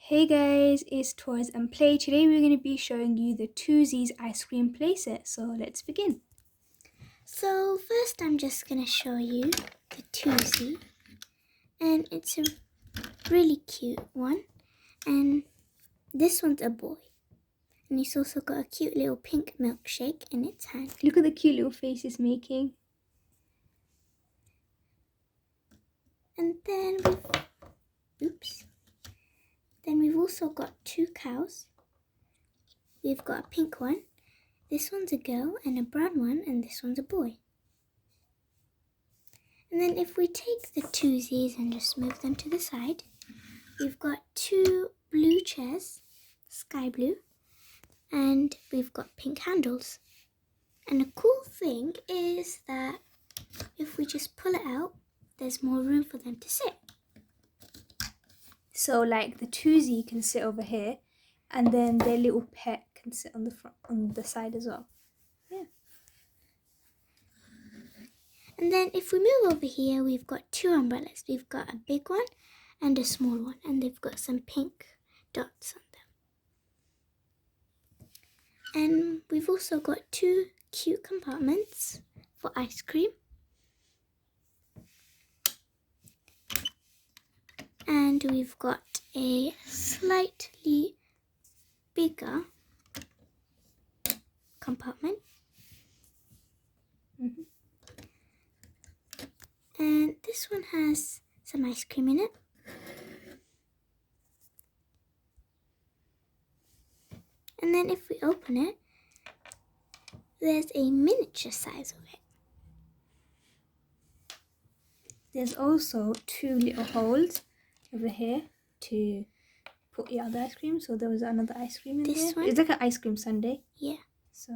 Hey guys, it's Toys and Play. Today we're going to be showing you the Twozies ice cream playset. So let's begin. So first I'm just going to show you the Twozie, and it's a really cute one, and this one's a boy, and he's also got a cute little pink milkshake in its hand. Look at the cute little face it's making. And then we've also got two cows. We've got a pink one, this one's a girl, and a brown one, and this one's a boy. And then if we take the Twozies and just move them to the side, we've got two blue chairs, sky blue, and we've got pink handles. And the cool thing is that if we just pull it out, there's more room for them to sit. So like the Twozie can sit over here, and then their little pet can sit on the front, on the side as well. Yeah. And then if we move over here, we've got two umbrellas. We've got a big one and a small one, and they've got some pink dots on them. And we've also got two cute compartments for ice cream. And we've got a slightly bigger compartment. And this one has some ice cream in it. And then if we open it, there's a miniature size of it. There's also two little holes over here to put your other ice cream. So there was another ice cream in This there. one? It's like an ice cream sundae. Yeah. So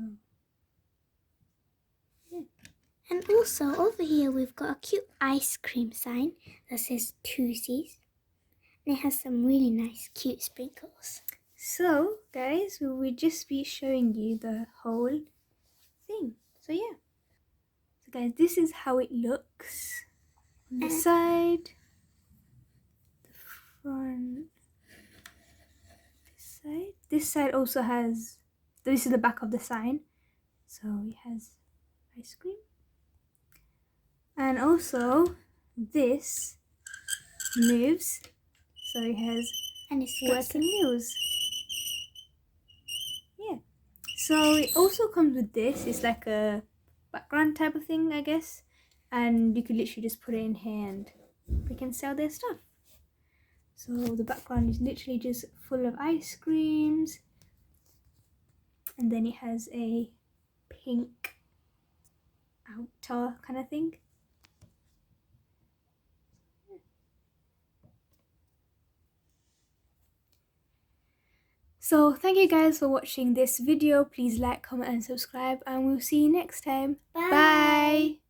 yeah. And also over here we've got a cute ice cream sign that says Twozies. And it has some really nice cute sprinkles. So guys, we will just be showing you the whole thing. So yeah. So guys, this is how it looks on the side, the front, this side. This side also has, this is the back of the sign. So it has ice cream. And also this moves. So it has And it's working wheels. Yeah. So it also comes with this. It's like a background type of thing, I guess. And you could literally just put it in here and they can sell their stuff. So the background is literally just full of ice creams. And then it has a pink outer kind of thing. So thank you guys for watching this video. Please like, comment and subscribe, and we'll see you next time. Bye. Bye.